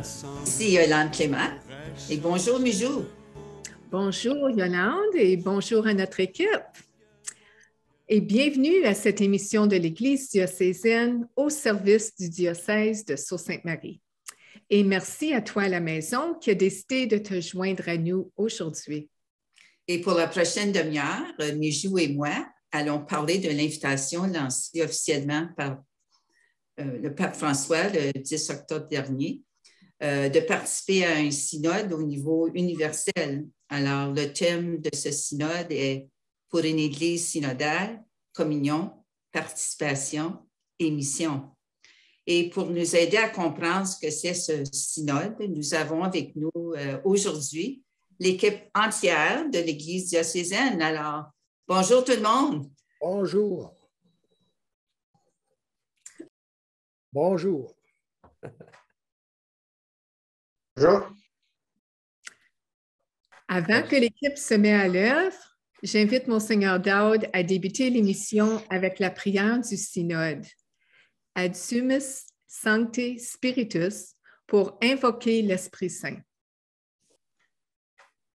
Ici Yolande Clément et bonjour Mijou. Bonjour Yolande et bonjour à notre équipe. Et bienvenue à cette émission de l'Église diocésaine au service du diocèse de Sault-Sainte-Marie. Et merci à toi à la maison qui a décidé de te joindre à nous aujourd'hui. Et pour la prochaine demi-heure, Mijou et moi allons parler de l'invitation lancée officiellement par le pape François le 10 octobre dernier de participer à un synode au niveau universel. Alors, le thème de ce synode est « Pour une Église synodale, communion, participation et mission ». Et pour nous aider à comprendre ce que c'est ce synode, nous avons avec nous aujourd'hui l'équipe entière de l'Église diocésaine. Alors, bonjour tout le monde. Bonjour. Bonjour. Bonjour. Avant que l'équipe se mette à l'œuvre, j'invite Monseigneur Daoud à débuter l'émission avec la prière du synode. Adsumus Sancte Spiritus pour invoquer l'Esprit Saint.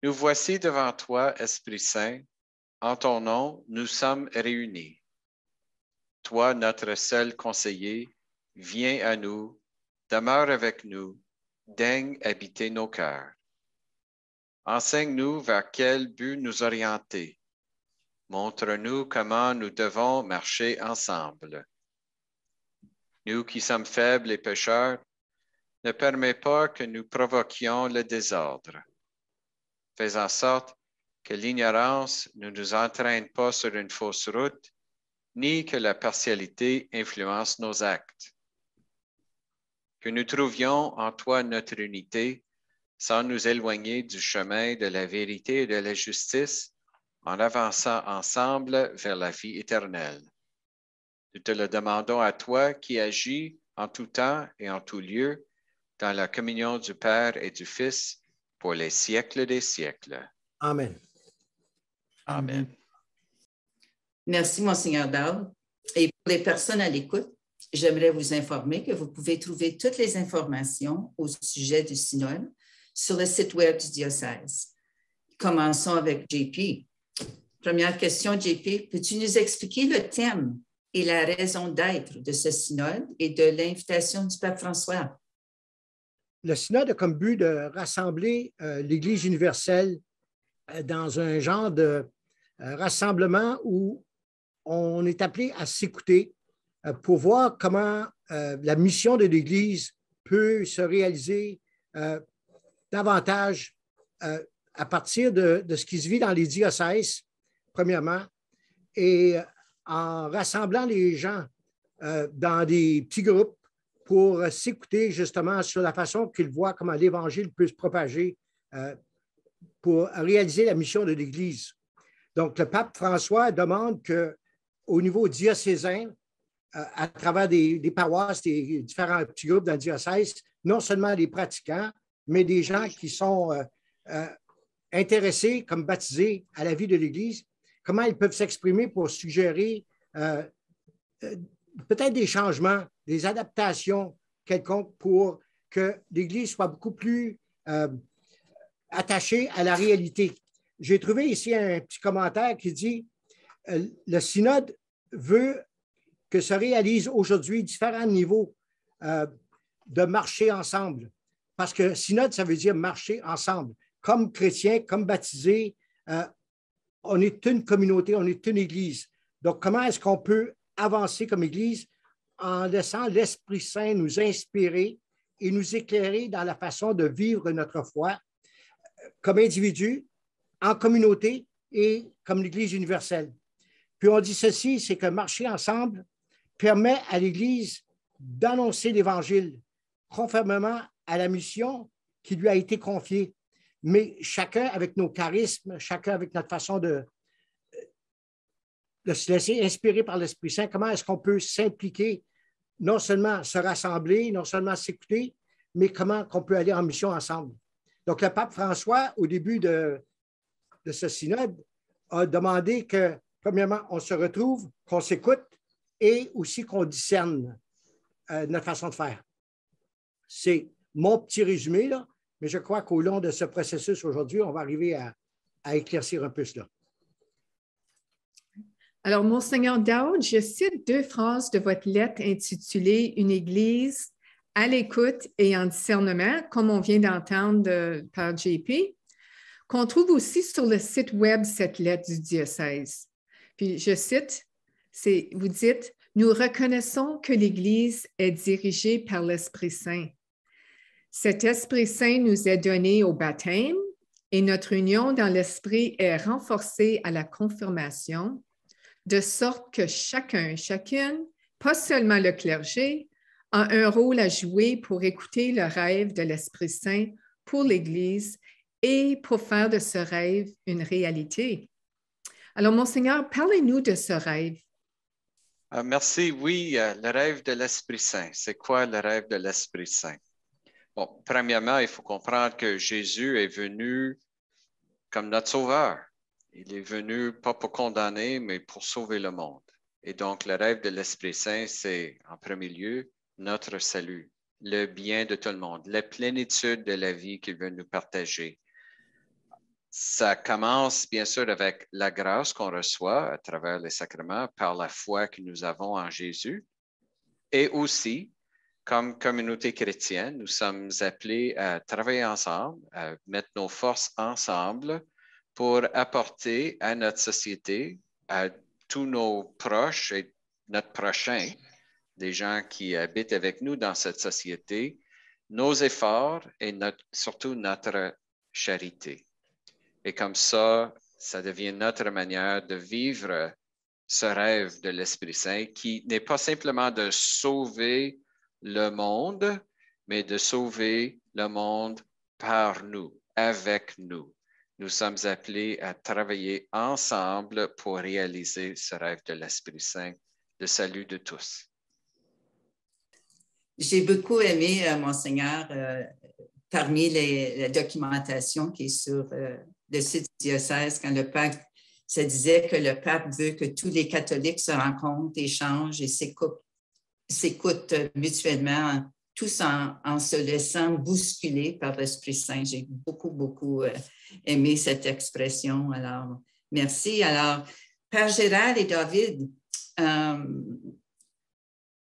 Nous voici devant toi, Esprit Saint. En ton nom, nous sommes réunis. Toi, notre seul conseiller, viens à nous, demeure avec nous, daigne habiter nos cœurs. Enseigne-nous vers quel but nous orienter. Montre-nous comment nous devons marcher ensemble. Nous qui sommes faibles et pécheurs, ne permets pas que nous provoquions le désordre. Fais en sorte que l'ignorance ne nous entraîne pas sur une fausse route, ni que la partialité influence nos actes. Que nous trouvions en toi notre unité, sans nous éloigner du chemin de la vérité et de la justice, en avançant ensemble vers la vie éternelle. Nous te le demandons à toi qui agis en tout temps et en tout lieu, dans la communion du Père et du Fils, pour les siècles des siècles. Amen. Amen. Merci, Monseigneur Daoud. Et pour les personnes à l'écoute, j'aimerais vous informer que vous pouvez trouver toutes les informations au sujet du synode sur le site web du diocèse. Commençons avec JP. Première question, JP. Peux-tu nous expliquer le thème et la raison d'être de ce synode et de l'invitation du pape François? Le synode a comme but de rassembler l'Église universelle dans un genre de rassemblement où on est appelé à s'écouter pour voir comment la mission de l'Église peut se réaliser davantage à partir de ce qui se vit dans les diocèses, premièrement, et en rassemblant les gens dans des petits groupes pour s'écouter justement sur la façon qu'ils voient comment l'Évangile peut se propager pour réaliser la mission de l'Église. Donc, le pape François demande qu'au niveau diocésain, à travers des paroisses, des différents petits groupes dans le diocèse, non seulement des pratiquants, mais des gens qui sont intéressés comme baptisés à la vie de l'Église, comment ils peuvent s'exprimer pour suggérer peut-être des changements, des adaptations quelconques pour que l'Église soit beaucoup plus attachée à la réalité. J'ai trouvé ici un petit commentaire qui dit le synode veut que se réalisent aujourd'hui différents niveaux de marcher ensemble. Parce que synode, ça veut dire marcher ensemble. Comme chrétiens, comme baptisés, on est une communauté, on est une Église. Donc, comment est-ce qu'on peut avancer comme Église en laissant l'Esprit Saint nous inspirer et nous éclairer dans la façon de vivre notre foi comme individu, en communauté et comme l'Église universelle. Puis on dit ceci, c'est que marcher ensemble permet à l'Église d'annoncer l'Évangile conformément à la mission qui lui a été confiée. Mais chacun avec nos charismes, chacun avec notre façon de se laisser inspirer par l'Esprit Saint, comment est-ce qu'on peut s'impliquer, non seulement se rassembler, non seulement s'écouter, mais comment on peut aller en mission ensemble. Donc, le pape François, au début de ce synode, a demandé que, premièrement, on se retrouve, qu'on s'écoute et aussi qu'on discerne notre façon de faire. C'est mon petit résumé, là, mais je crois qu'au long de ce processus aujourd'hui, on va arriver à éclaircir un peu cela. Alors, Monseigneur Dowd, je cite 2 phrases de votre lettre intitulée « Une Église à l'écoute et en discernement », comme on vient d'entendre par JP, qu'on trouve aussi sur le site web, cette lettre du diocèse. Puis, je cite, vous dites « Nous reconnaissons que l'Église est dirigée par l'Esprit Saint. Cet Esprit Saint nous est donné au baptême et notre union dans l'Esprit est renforcée à la confirmation, de sorte que chacun, chacune, pas seulement le clergé, a un rôle à jouer pour écouter le rêve de l'Esprit Saint pour l'Église et pour faire de ce rêve une réalité. » Alors, Monseigneur, parlez-nous de ce rêve. Merci. Oui, le rêve de l'Esprit Saint. C'est quoi le rêve de l'Esprit Saint? Bon, premièrement, il faut comprendre que Jésus est venu comme notre sauveur. Il est venu pas pour condamner, mais pour sauver le monde. Et donc, le rêve de l'Esprit Saint, c'est en premier lieu notre salut, le bien de tout le monde, la plénitude de la vie qu'il veut nous partager. Ça commence bien sûr avec la grâce qu'on reçoit à travers les sacrements par la foi que nous avons en Jésus. Et aussi, comme communauté chrétienne, nous sommes appelés à travailler ensemble, à mettre nos forces ensemble pour apporter à notre société, à tous nos proches et notre prochain, des gens qui habitent avec nous dans cette société, nos efforts et surtout notre charité. Et comme ça devient notre manière de vivre ce rêve de l'Esprit Saint qui n'est pas simplement de sauver le monde, mais de sauver le monde par nous, avec nous. Nous sommes appelés à travailler ensemble pour réaliser ce rêve de l'Esprit Saint, le salut de tous. J'ai beaucoup aimé, Monseigneur, parmi la documentation qui est sur le site du diocèse, quand le pape se disait que le pape veut que tous les catholiques se rencontrent, échangent et s'écoutent mutuellement, tous en se laissant bousculer par l'Esprit Saint. J'ai beaucoup aimé cette expression. Alors, merci. Alors, Père Gérald et David,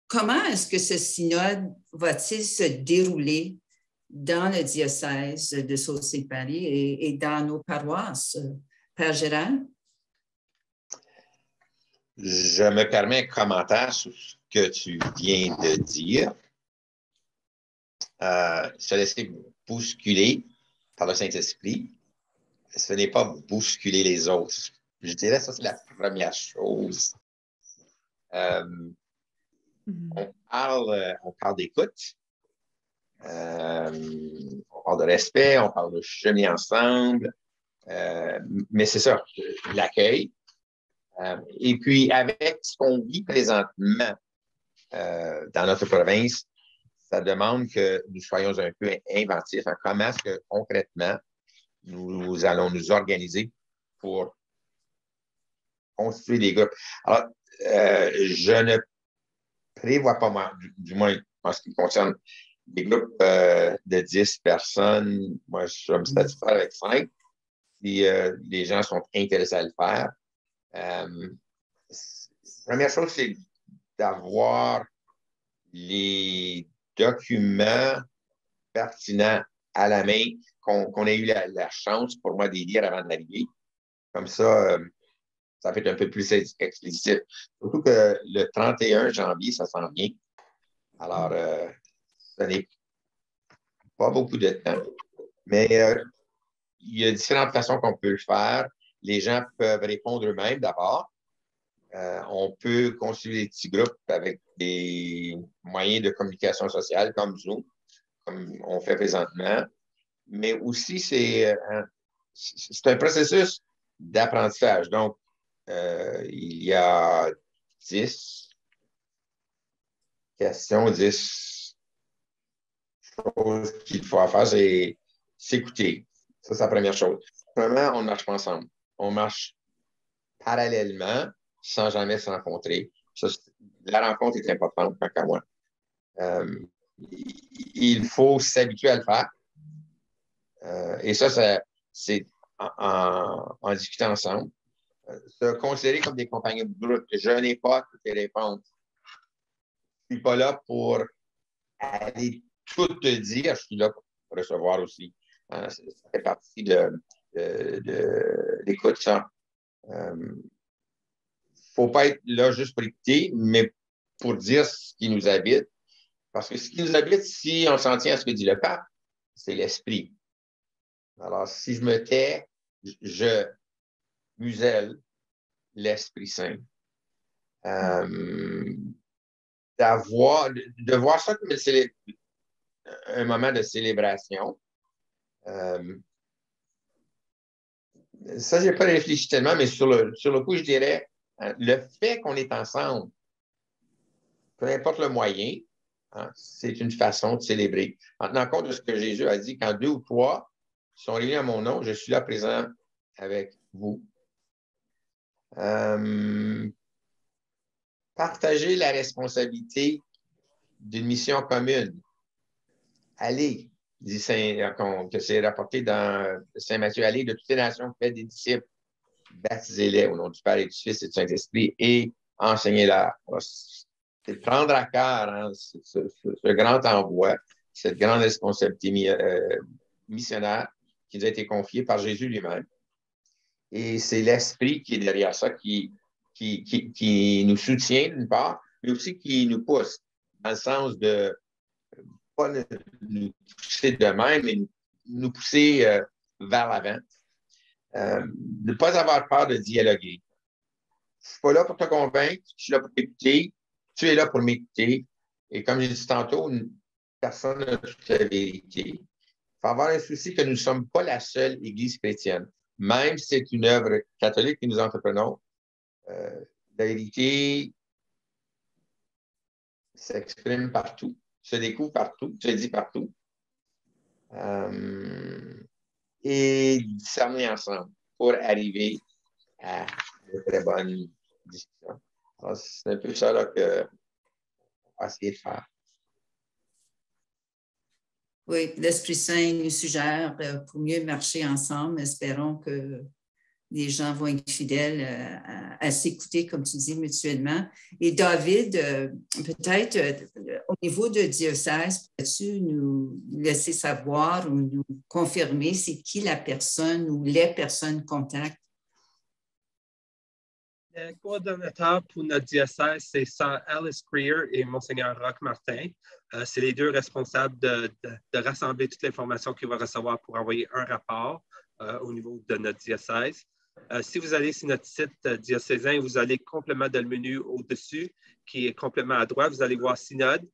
comment est-ce que ce synode va-t-il se dérouler dans le diocèse de Sault-Saint-Marie et dans nos paroisses? Père Gérald? Je me permets un commentaire sur ce que tu viens de dire. Se laisser bousculer par le Saint-Esprit, ce n'est pas bousculer les autres. Je dirais que ça, c'est la première chose. On parle d'écoute, on parle de respect, on parle de cheminer ensemble, mais c'est ça, l'accueil. Et puis, avec ce qu'on vit présentement dans notre province, ça demande que nous soyons un peu inventifs à comment est-ce que concrètement nous allons nous organiser pour constituer des groupes. Alors, je ne prévois pas, moi, du moins en ce qui concerne des groupes de 10 personnes. Moi, je vais me satisfaire avec 5 si les gens sont intéressés à le faire. La première chose, c'est d'avoir les documents pertinents à la main qu'on ait eu la chance pour moi de les lire avant d'arriver. Comme ça, ça peut être un peu plus explicite. Surtout que le 31 janvier, ça s'en vient. Alors, ce n'est pas beaucoup de temps. Mais il y a différentes façons qu'on peut le faire. Les gens peuvent répondre eux-mêmes d'abord. On peut constituer des petits groupes avec des moyens de communication sociale comme Zoom, comme on fait présentement. Mais aussi, c'est un processus d'apprentissage. Donc, il y a 10 questions, 10 choses qu'il faut faire, c'est s'écouter. Ça, c'est la première chose. Premièrement, on ne marche pas ensemble. On marche parallèlement sans jamais se rencontrer. Ça, la rencontre est importante, tant qu'à moi. il faut s'habituer à le faire. Et ça c'est en discutant ensemble. Se considérer comme des compagnons de groupe. Je n'ai pas toutes les réponses. Je ne suis pas là pour aller tout te dire. Je suis là pour recevoir aussi. Ça fait partie de l'écoute, ça. Il ne faut pas être là juste pour écouter, mais pour dire ce qui nous habite. Parce que ce qui nous habite, si on s'en tient à ce que dit le pape, c'est l'esprit. Alors, si je me tais, je muselle l'Esprit Saint. De voir ça comme un moment de célébration. Ça, je n'ai pas réfléchi tellement, mais sur le coup, je dirais, le fait qu'on est ensemble, peu importe le moyen, c'est une façon de célébrer. En tenant compte de ce que Jésus a dit, quand 2 ou 3 sont réunis à mon nom, je suis là présent avec vous. Partager la responsabilité d'une mission commune. Allez, dit que c'est rapporté dans Saint Matthieu, allez de toutes les nations, faites des disciples, baptisez-les au nom du Père et du Fils et du Saint-Esprit et enseignez-leur. C'est prendre à cœur ce grand envoi, cette grande responsabilité missionnaire qui nous a été confiée par Jésus lui-même. Et c'est l'Esprit qui est derrière ça, qui nous soutient d'une part, mais aussi qui nous pousse dans le sens de pas nous pousser de même, mais nous pousser vers l'avant. Ne pas avoir peur de dialoguer. Je ne suis pas là pour te convaincre, je suis là pour t'écouter, tu es là pour m'écouter. Et comme j'ai dit tantôt, personne n'a toute la vérité. Il faut avoir un souci que nous ne sommes pas la seule Église chrétienne. Même si c'est une œuvre catholique que nous entreprenons, la vérité s'exprime partout, se découvre partout, se dit partout. Et discerner ensemble pour arriver à de très bonnes discussions. Alors, c'est un peu ça là, qu'on va essayer de faire. Oui, l'Esprit Saint nous suggère pour mieux marcher ensemble. Espérons que les gens vont être fidèles à s'écouter, comme tu dis, mutuellement. Et David, peut-être au niveau de diocèse, peux-tu nous laisser savoir ou nous confirmer c'est qui la personne ou les personnes contacts? Le coordonnateur pour notre diocèse, c'est Sir Alice Greer et Monseigneur Roch Martin. C'est les deux responsables de rassembler toute l'information qu'il va recevoir pour envoyer un rapport au niveau de notre diocèse. Si vous allez sur notre site diocésain, vous allez complètement dans le menu au-dessus, qui est complètement à droite, vous allez voir Synode,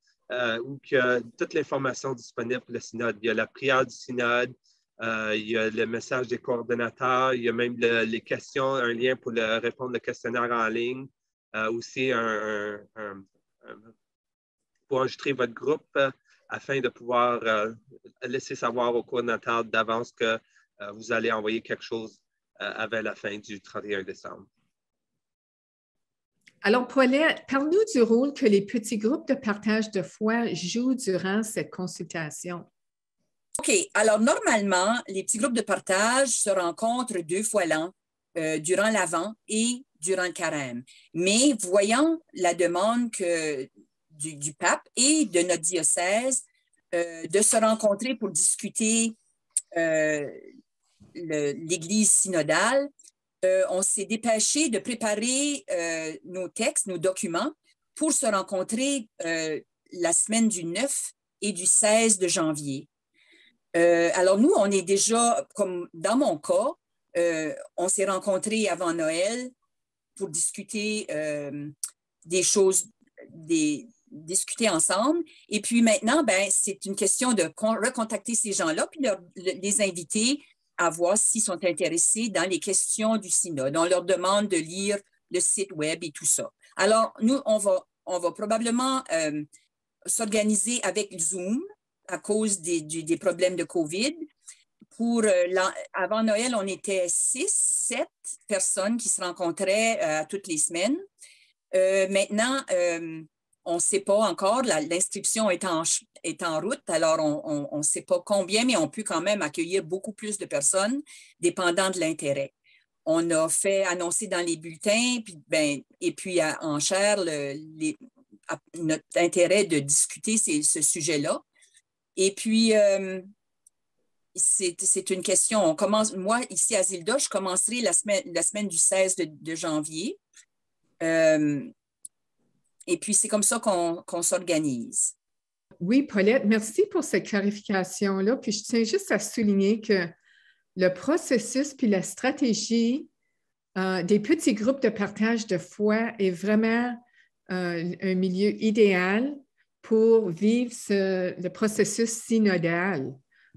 où il y a toute l'information disponible pour le Synode. Il y a la prière du Synode, il y a le message des coordonnateurs, il y a même les questions, un lien pour répondre au questionnaire en ligne, aussi pour enregistrer votre groupe afin de pouvoir laisser savoir aux coordonnateurs d'avance que vous allez envoyer quelque chose avant la fin du 31 décembre. Alors, Paulette, parle-nous du rôle que les petits groupes de partage de foi jouent durant cette consultation. OK. Alors, normalement, les petits groupes de partage se rencontrent 2 fois l'an, durant l'Avent et durant le Carême. Mais voyant la demande du pape et de notre diocèse de se rencontrer pour discuter l'Église synodale, on s'est dépêché de préparer nos textes, nos documents pour se rencontrer la semaine du 9 et du 16 de janvier. Alors, nous, on est déjà, comme dans mon cas, on s'est rencontrés avant Noël pour discuter des choses, discuter ensemble. Et puis maintenant, ben, c'est une question de recontacter ces gens-là puis les inviter à voir s'ils sont intéressés dans les questions du synode. On leur demande de lire le site web et tout ça. Alors, nous, on va probablement s'organiser avec Zoom à cause des problèmes de COVID. Avant Noël, on était 6-7 personnes qui se rencontraient toutes les semaines. Maintenant, on ne sait pas encore. L'inscription est en route, alors on ne sait pas combien, mais on peut quand même accueillir beaucoup plus de personnes, dépendant de l'intérêt. On a fait annoncer dans les bulletins, et puis en chair, notre intérêt de discuter ce sujet-là. Et puis, c'est une question. Moi, ici à Zilda, je commencerai la semaine du 16 de janvier. Et puis, c'est comme ça qu'on s'organise. Oui, Paulette, merci pour cette clarification-là. Puis, je tiens juste à souligner que le processus puis la stratégie des petits groupes de partage de foi est vraiment un milieu idéal pour vivre le processus synodal.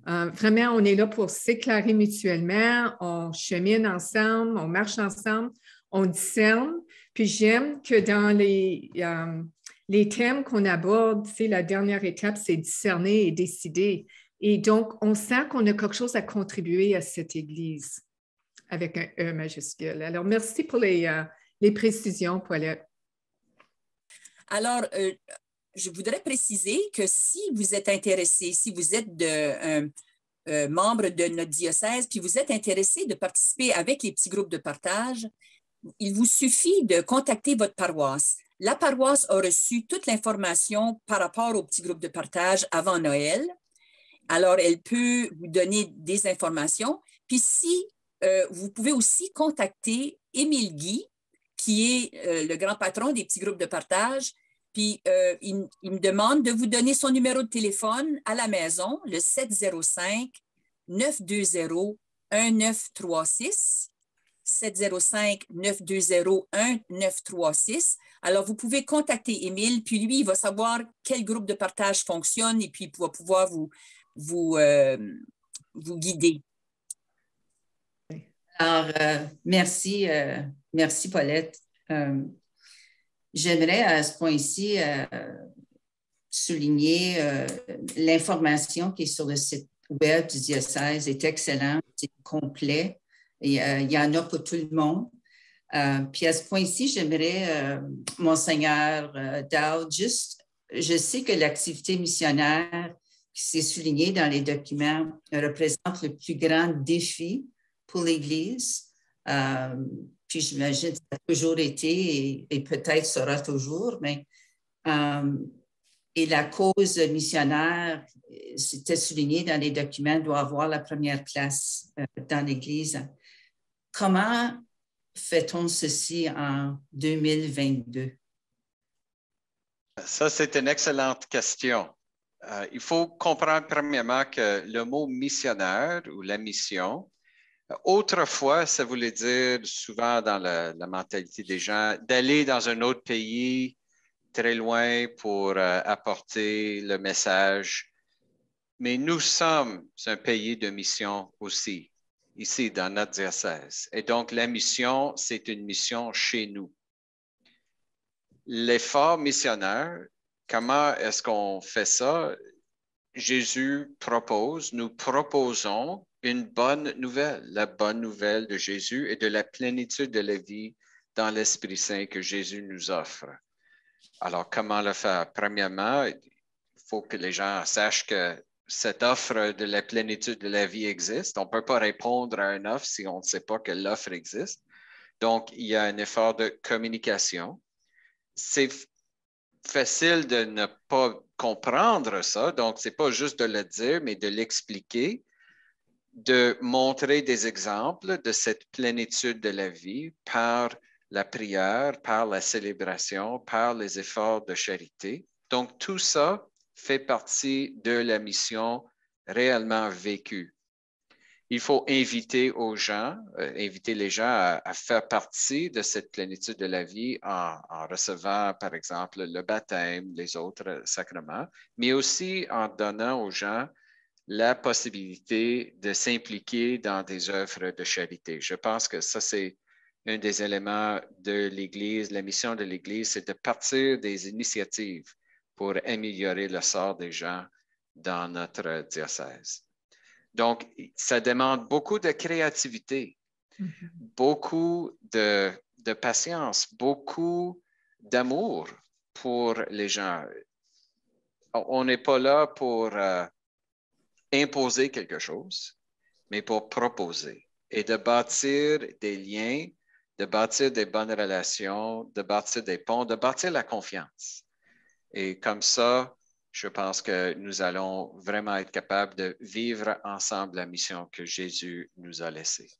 Vraiment, on est là pour s'éclairer mutuellement, on chemine ensemble, on marche ensemble, on discerne. Puis j'aime que dans les thèmes qu'on aborde, la dernière étape, c'est discerner et décider. Et donc, on sent qu'on a quelque chose à contribuer à cette Église avec un E majuscule. Alors, merci pour les précisions, Paulette. Alors, je voudrais préciser que si vous êtes intéressé, si vous êtes membre de notre diocèse, puis vous êtes intéressé de participer avec les petits groupes de partage, il vous suffit de contacter votre paroisse. La paroisse a reçu toute l'information par rapport aux petits groupes de partage avant Noël. Alors, elle peut vous donner des informations. Puis si vous pouvez aussi contacter Émile Guy, qui est le grand patron des petits groupes de partage. Puis il me demande de vous donner son numéro de téléphone à la maison, le 705-920-1936. 705-920-1936. Alors, vous pouvez contacter Émile, puis lui, il va savoir quel groupe de partage fonctionne et puis il va pouvoir vous guider. Alors, merci Paulette. J'aimerais à ce point-ci souligner l'information qui est sur le site web du diocèse est excellente, c'est complet. Et, il y en a pour tout le monde. Puis à ce point-ci, j'aimerais, Monseigneur Dowd, je sais que l'activité missionnaire qui s'est soulignée dans les documents représente le plus grand défi pour l'Église. Puis j'imagine que ça a toujours été et peut-être sera toujours, mais et la cause missionnaire, c'était souligné dans les documents, doit avoir la première place dans l'Église. Comment fait-on ceci en 2022? Ça, c'est une excellente question. Il faut comprendre premièrement que le mot missionnaire ou la mission, autrefois, ça voulait dire souvent dans la mentalité des gens d'aller dans un autre pays très loin pour apporter le message. Mais nous sommes un pays de mission aussi, ici dans notre diocèse. Et donc, la mission, c'est une mission chez nous. L'effort missionnaire, comment est-ce qu'on fait ça? Jésus propose, nous proposons une bonne nouvelle, la bonne nouvelle de Jésus et de la plénitude de la vie dans l'Esprit Saint que Jésus nous offre. Alors, comment le faire? Premièrement, il faut que les gens sachent que cette offre de la plénitude de la vie existe. On ne peut pas répondre à une offre si on ne sait pas que l'offre existe. Donc, il y a un effort de communication. C'est facile de ne pas comprendre ça. Donc, ce n'est pas juste de le dire, mais de l'expliquer, de montrer des exemples de cette plénitude de la vie par la prière, par la célébration, par les efforts de charité. Donc, tout ça fait partie de la mission réellement vécue. Il faut inviter les gens à faire partie de cette plénitude de la vie en recevant, par exemple, le baptême, les autres sacrements, mais aussi en donnant aux gens la possibilité de s'impliquer dans des œuvres de charité. Je pense que ça, c'est un des éléments de l'Église. La mission de l'Église, c'est de partir des initiatives pour améliorer le sort des gens dans notre diocèse. Donc, ça demande beaucoup de créativité, beaucoup de patience, beaucoup d'amour pour les gens. On n'est pas là pour imposer quelque chose, mais pour proposer et de bâtir des liens, de bâtir des bonnes relations, de bâtir des ponts, de bâtir la confiance. Et comme ça, je pense que nous allons vraiment être capables de vivre ensemble la mission que Jésus nous a laissée.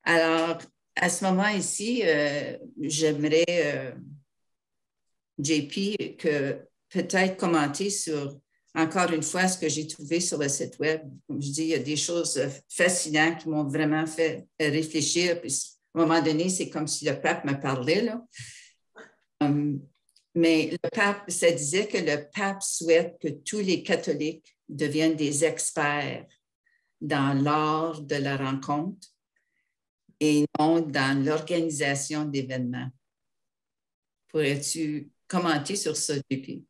Alors, à ce moment ici, j'aimerais, JP, que peut-être commenter sur, encore une fois, ce que j'ai trouvé sur le site web. Comme je dis, il y a des choses fascinantes qui m'ont vraiment fait réfléchir. Puis, à un moment donné, c'est comme si le pape me parlait, là. Mais le pape, ça disait que le pape souhaite que tous les catholiques deviennent des experts dans l'art de la rencontre et non dans l'organisation d'événements. Pourrais-tu commenter sur ça, JP?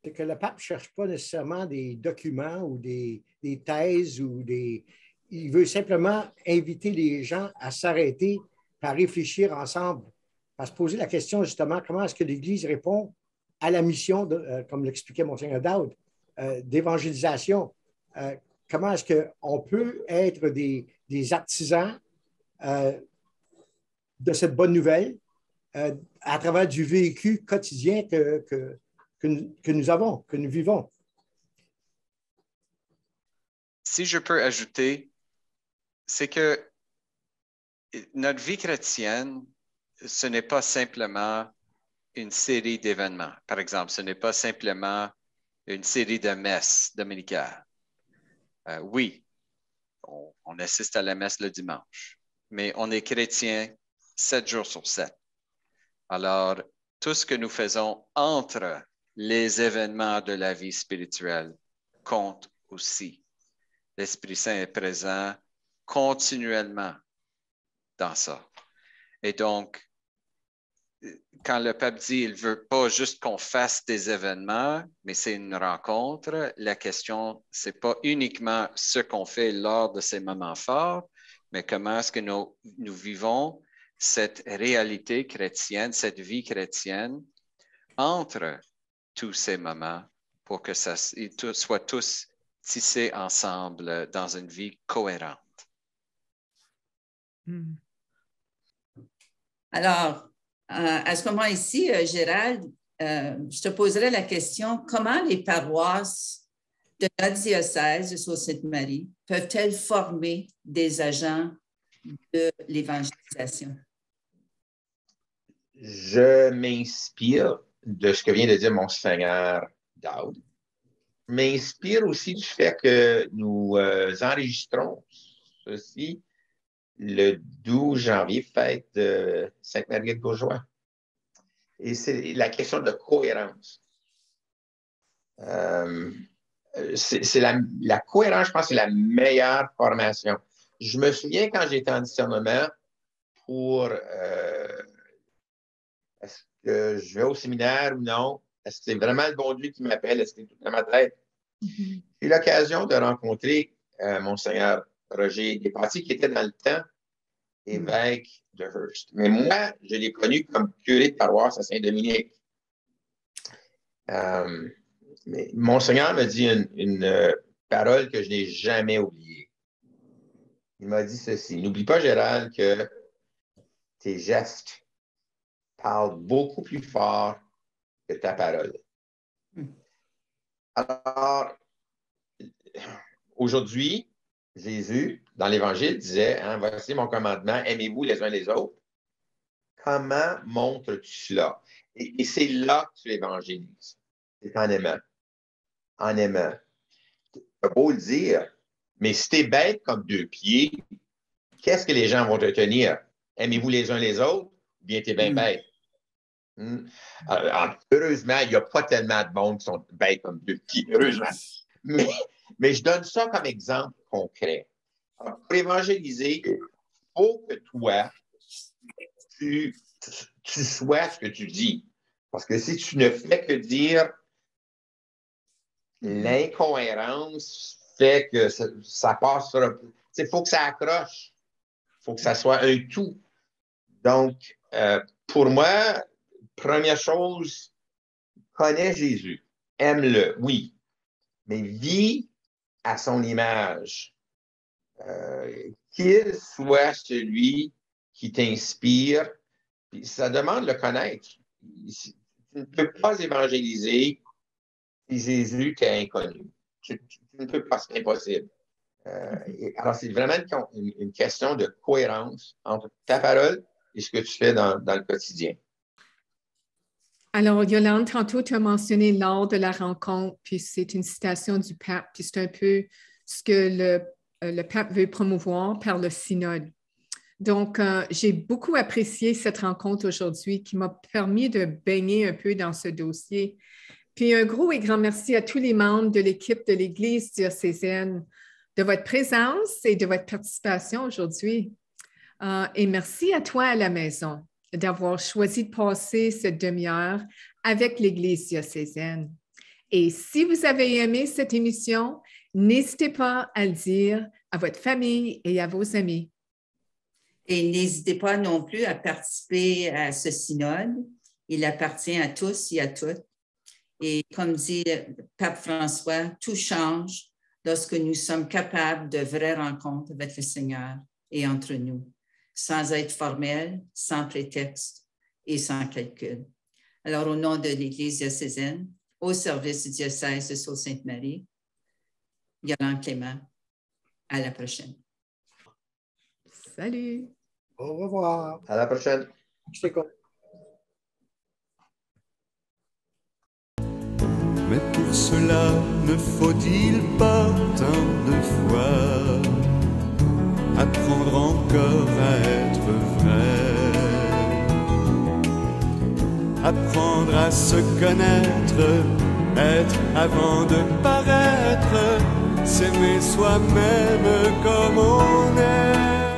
C'est que le pape ne cherche pas nécessairement des documents ou des thèses ou des... Il veut simplement inviter les gens à s'arrêter, à réfléchir ensemble, à se poser la question justement comment est-ce que l'Église répond à la mission, comme l'expliquait Monseigneur Daoud, d'évangélisation. Comment est-ce qu'on peut être des artisans de cette bonne nouvelle à travers du vécu quotidien que nous avons, que nous vivons. Si je peux ajouter, c'est que notre vie chrétienne, ce n'est pas simplement une série d'événements. Par exemple, ce n'est pas simplement une série de messes dominicales. Oui, on assiste à la messe le dimanche, mais on est chrétien 7 jours sur 7. Alors, tout ce que nous faisons entre les événements de la vie spirituelle compte aussi. L'Esprit Saint est présent continuellement dans ça. Et donc, quand le pape dit qu'il ne veut pas juste qu'on fasse des événements, mais c'est une rencontre, la question, ce n'est pas uniquement ce qu'on fait lors de ces moments forts, mais comment est-ce que nous vivons cette réalité chrétienne, cette vie chrétienne entre tous ces moments pour que ça soit tous tissés ensemble dans une vie cohérente. Alors, à ce moment ici, Gérald, je te poserai la question, comment les paroisses de notre diocèse de Sault-Sainte-Marie peuvent-elles former des agents de l'évangélisation? Je m'inspire de ce que vient de dire Monseigneur Daoud. Je m'inspire aussi du fait que nous enregistrons ceci le 12 janvier, fête de Sainte-Marguerite-Bourgeois. Et c'est la question de cohérence. C'est la cohérence, je pense, c'est la meilleure formation. Je me souviens quand j'étais en discernement pour est-ce que je vais au séminaire ou non? Est-ce que c'est vraiment le bon Dieu qui m'appelle? Est-ce que c'est tout dans ma tête? J'ai eu l'occasion de rencontrer Monseigneur Roger Despatie, qui était dans le temps évêque de Hearst. Mais moi, je l'ai connu comme curé de paroisse à Saint-Dominique. Mais Monseigneur m'a dit une parole que je n'ai jamais oubliée. Il m'a dit ceci: n'oublie pas, Gérald, que tes gestes parlent beaucoup plus fort que ta parole. Alors, aujourd'hui, Jésus, dans l'Évangile, disait, hein, voici mon commandement, aimez-vous les uns les autres. Comment montres-tu cela? Et c'est là que tu évangélises. C'est en aimant. En aimant. Tu peux beau le dire, mais si tu es bête comme 2 pieds, qu'est-ce que les gens vont te tenir? Aimez-vous les uns les autres ou bien tu es bien bête? Alors, heureusement, il n'y a pas tellement de monde qui sont bêtes comme 2 pieds, heureusement. Mais je donne ça comme exemple concret. Alors, pour évangéliser, il faut que toi, tu sois ce que tu dis. Parce que si tu ne fais que dire, l'incohérence fait que ça passe sur un... Il faut que ça accroche. Il faut que ça soit un tout. Donc, pour moi, première chose, connais Jésus, aime-le, oui, mais vis à son image. Qu'il soit celui qui t'inspire, puis ça demande de le connaître. Tu ne peux pas évangéliser si Jésus t'est inconnu. Tu ne peux pas, c'est impossible. Alors, c'est vraiment une question de cohérence entre ta parole et ce que tu fais dans le quotidien. Alors, Yolande, tantôt, tu as mentionné lors de la rencontre, puis c'est une citation du pape, puis c'est un peu ce que le pape veut promouvoir par le synode. Donc, j'ai beaucoup apprécié cette rencontre aujourd'hui qui m'a permis de baigner un peu dans ce dossier. Puis un gros et grand merci à tous les membres de l'équipe de l'Église diocésaine de votre présence et de votre participation aujourd'hui. Et merci à toi à la maison d'avoir choisi de passer cette demi-heure avec l'Église diocésaine. Et si vous avez aimé cette émission, n'hésitez pas à le dire à votre famille et à vos amis. Et n'hésitez pas non plus à participer à ce synode. Il appartient à tous et à toutes. Et comme dit le pape François, tout change lorsque nous sommes capables de vraies rencontres avec le Seigneur et entre nous, sans être formels, sans prétexte et sans calcul. Alors, au nom de l'Église diocésaine, au service du diocèse de Sault-Sainte-Marie, Yolande Clément, à la prochaine. Salut! Au revoir. À la prochaine. Je t'écoute. Mais pour cela, ne faut-il pas tant de fois apprendre encore à être vrai, apprendre à se connaître, être avant de paraître, s'aimer soi-même comme on est.